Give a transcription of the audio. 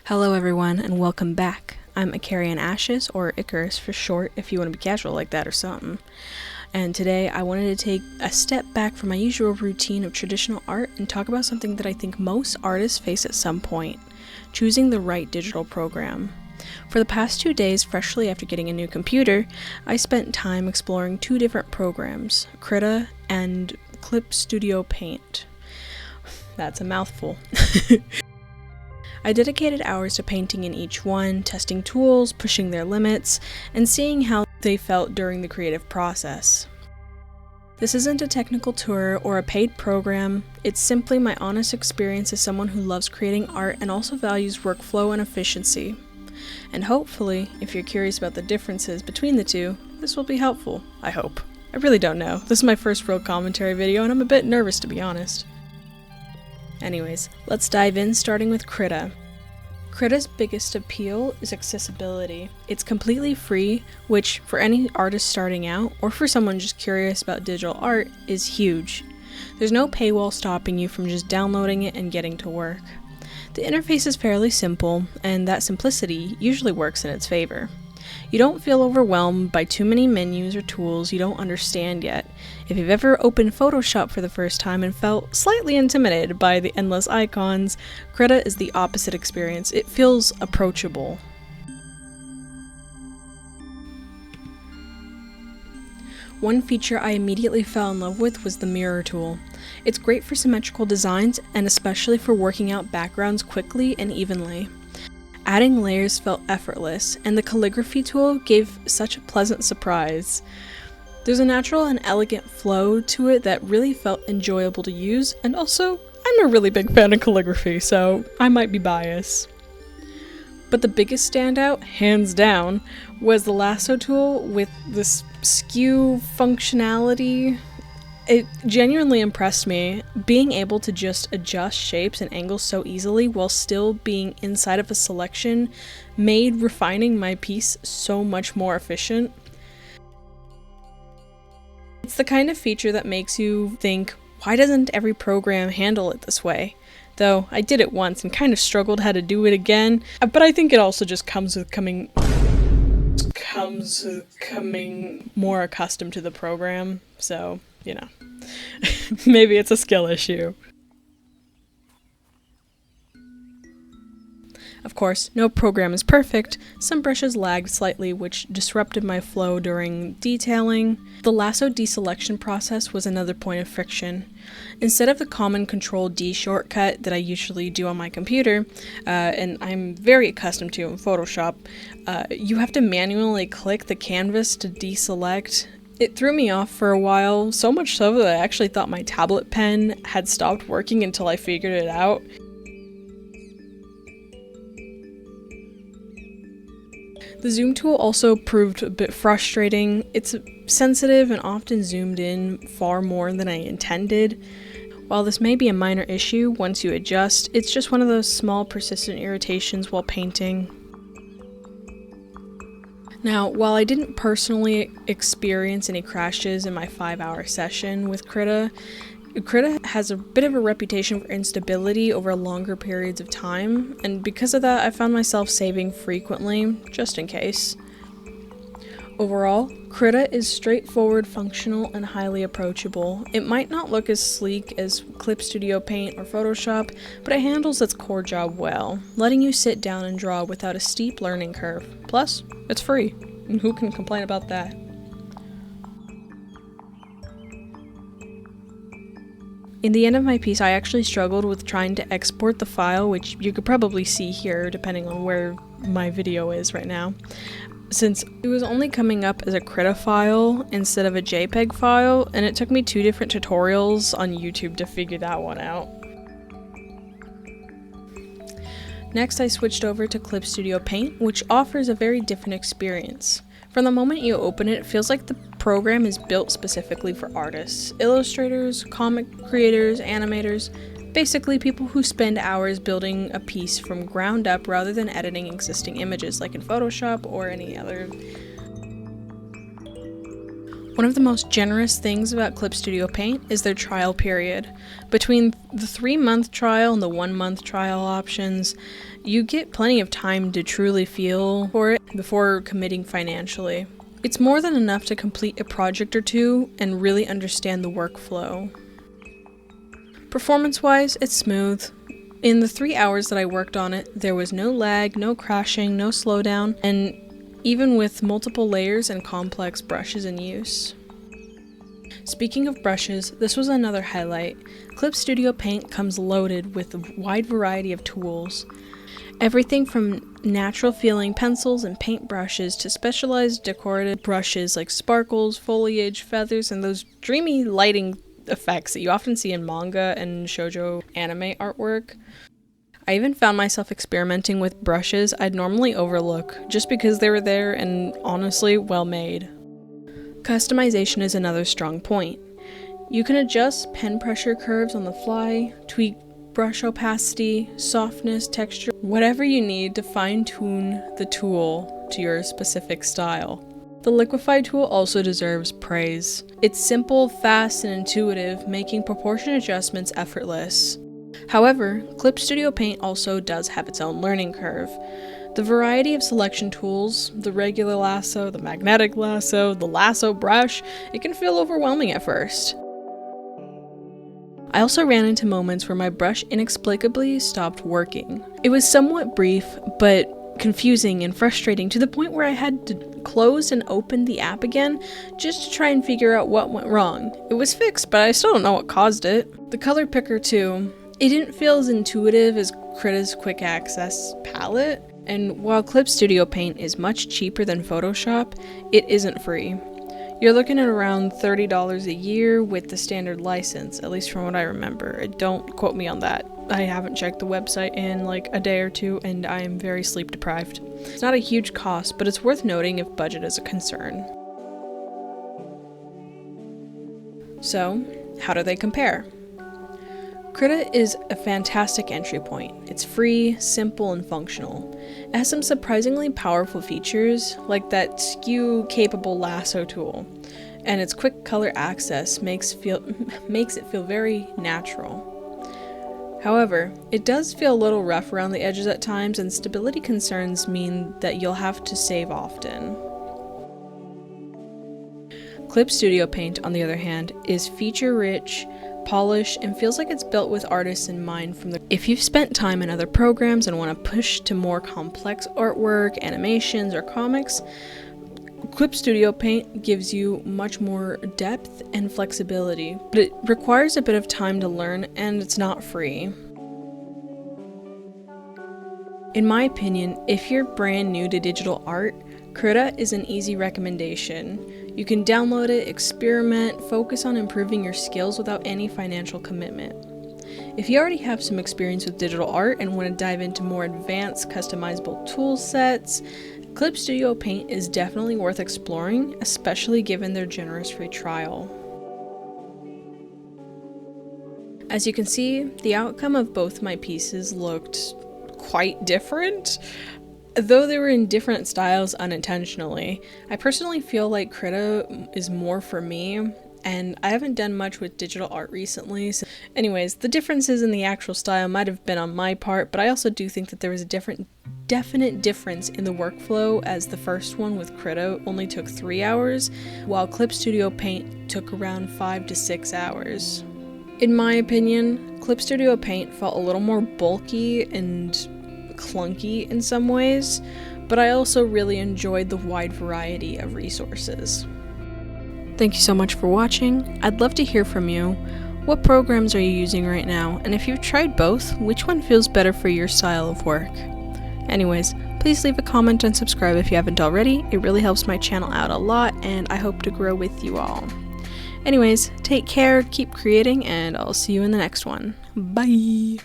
Hello everyone, and welcome back. I'm Icarian Ashes, or Icarus for short, if you want to be casual like that or something. And today I wanted to take a step back from my usual routine of traditional art and talk about something that I think most artists face at some point: choosing the right digital program. For the past 2 days, freshly after getting a new computer, I spent time exploring 2 different programs, Krita and Clip Studio Paint. That's a mouthful. I dedicated hours to painting in each one, testing tools, pushing their limits, and seeing how they felt during the creative process. This isn't a technical tour or a paid program, it's simply my honest experience as someone who loves creating art and also values workflow and efficiency. And hopefully, if you're curious about the differences between the two, this will be helpful, I hope. I really don't know. This is my first real commentary video and I'm a bit nervous, to be honest. Anyways, let's dive in, starting with Krita. Krita's biggest appeal is accessibility. It's completely free, which for any artist starting out, or for someone just curious about digital art, is huge. There's no paywall stopping you from just downloading it and getting to work. The interface is fairly simple, and that simplicity usually works in its favor. You don't feel overwhelmed by too many menus or tools you don't understand yet. If you've ever opened Photoshop for the first time and felt slightly intimidated by the endless icons, Krita is the opposite experience. It feels approachable. One feature I immediately fell in love with was the mirror tool. It's great for symmetrical designs and especially for working out backgrounds quickly and evenly. Adding layers felt effortless, and the calligraphy tool gave such a pleasant surprise. There's a natural and elegant flow to it that really felt enjoyable to use, and also, I'm a really big fan of calligraphy, so I might be biased. But the biggest standout, hands down, was the lasso tool with this skew functionality. It genuinely impressed me, being able to just adjust shapes and angles so easily while still being inside of a selection made refining my piece so much more efficient. It's the kind of feature that makes you think, why doesn't every program handle it this way? Though I did it once and kind of struggled how to do it again, but I think it also just comes with coming more accustomed to the program, so you know, maybe it's a skill issue. Of course, no program is perfect. Some brushes lagged slightly, which disrupted my flow during detailing. The lasso deselection process was another point of friction. Instead of the common Control-D shortcut that I usually do on my computer, and I'm very accustomed to in Photoshop, you have to manually click the canvas to deselect. It threw me off for a while, so much so that I actually thought my tablet pen had stopped working until I figured it out. The zoom tool also proved a bit frustrating. It's sensitive and often zoomed in far more than I intended. While this may be a minor issue once you adjust, it's just one of those small persistent irritations while painting. Now, while I didn't personally experience any crashes in my 5-hour session with Krita has a bit of a reputation for instability over longer periods of time, and because of that, I found myself saving frequently, just in case. Overall, Krita is straightforward, functional, and highly approachable. It might not look as sleek as Clip Studio Paint or Photoshop, but it handles its core job well, letting you sit down and draw without a steep learning curve. Plus, it's free, and who can complain about that? In the end of my piece, I actually struggled with trying to export the file, which you could probably see here depending on where my video is right now, since it was only coming up as a Krita file instead of a JPEG file, and it took me 2 different tutorials on YouTube to figure that one out. Next, I switched over to Clip Studio Paint, which offers a very different experience. From the moment you open it, it feels like the program is built specifically for artists, illustrators, comic creators, animators, basically people who spend hours building a piece from ground up rather than editing existing images like in Photoshop or any other. One of the most generous things about Clip Studio Paint is their trial period. Between the 3-month trial and the 1-month trial options, you get plenty of time to truly feel for it before committing financially. It's more than enough to complete a project or two and really understand the workflow. Performance-wise, it's smooth. In the 3 hours that I worked on it, there was no lag, no crashing, no slowdown, and even with multiple layers and complex brushes in use. Speaking of brushes, this was another highlight. Clip Studio Paint comes loaded with a wide variety of tools. Everything from natural feeling pencils and paint brushes to specialized decorative brushes like sparkles, foliage, feathers, and those dreamy lighting effects that you often see in manga and shoujo anime artwork. I even found myself experimenting with brushes I'd normally overlook just because they were there and honestly well made. Customization is another strong point. You can adjust pen pressure curves on the fly, tweak brush opacity, softness, texture, whatever you need to fine-tune the tool to your specific style. The Liquify tool also deserves praise. It's simple, fast, and intuitive, making proportion adjustments effortless. However, Clip Studio Paint also does have its own learning curve. The variety of selection tools, the regular lasso, the magnetic lasso, the lasso brush, it can feel overwhelming at first. I also ran into moments where my brush inexplicably stopped working. It was somewhat brief, but confusing and frustrating to the point where I had to close and open the app again just to try and figure out what went wrong. It was fixed, but I still don't know what caused it. The color picker too. It didn't feel as intuitive as Krita's quick access palette, and while Clip Studio Paint is much cheaper than Photoshop, it isn't free. You're looking at around $30 a year with the standard license, at least from what I remember. Don't quote me on that. I haven't checked the website in like a day or two, and I am very sleep deprived. It's not a huge cost, but it's worth noting if budget is a concern. So, how do they compare? Krita is a fantastic entry point. It's free, simple, and functional. It has some surprisingly powerful features, like that skew-capable lasso tool, and its quick color access makes it feel very natural. However, it does feel a little rough around the edges at times, and stability concerns mean that you'll have to save often. Clip Studio Paint, on the other hand, is feature-rich, polished, and feels like it's built with artists in mind If you've spent time in other programs and want to push to more complex artwork, animations, or comics, Clip Studio Paint gives you much more depth and flexibility, but it requires a bit of time to learn, and it's not free. In my opinion, if you're brand new to digital art, Krita is an easy recommendation. You can download it, experiment, focus on improving your skills without any financial commitment. If you already have some experience with digital art and want to dive into more advanced customizable tool sets, Clip Studio Paint is definitely worth exploring, especially given their generous free trial. As you can see, the outcome of both my pieces looked quite different. Though they were in different styles unintentionally, I personally feel like Krita is more for me, and I haven't done much with digital art recently. So anyways, the differences in the actual style might have been on my part, but I also do think that there was a definite difference in the workflow, as the first one with Krita only took 3 hours, while Clip Studio Paint took around 5 to 6 hours. In my opinion, Clip Studio Paint felt a little more bulky and clunky in some ways, but I also really enjoyed the wide variety of resources. Thank you so much for watching. I'd love to hear from you. What programs are you using right now? And if you've tried both, which one feels better for your style of work? Anyways, please leave a comment and subscribe if you haven't already. It really helps my channel out a lot, and I hope to grow with you all. Anyways, take care, keep creating, and I'll see you in the next one. Bye!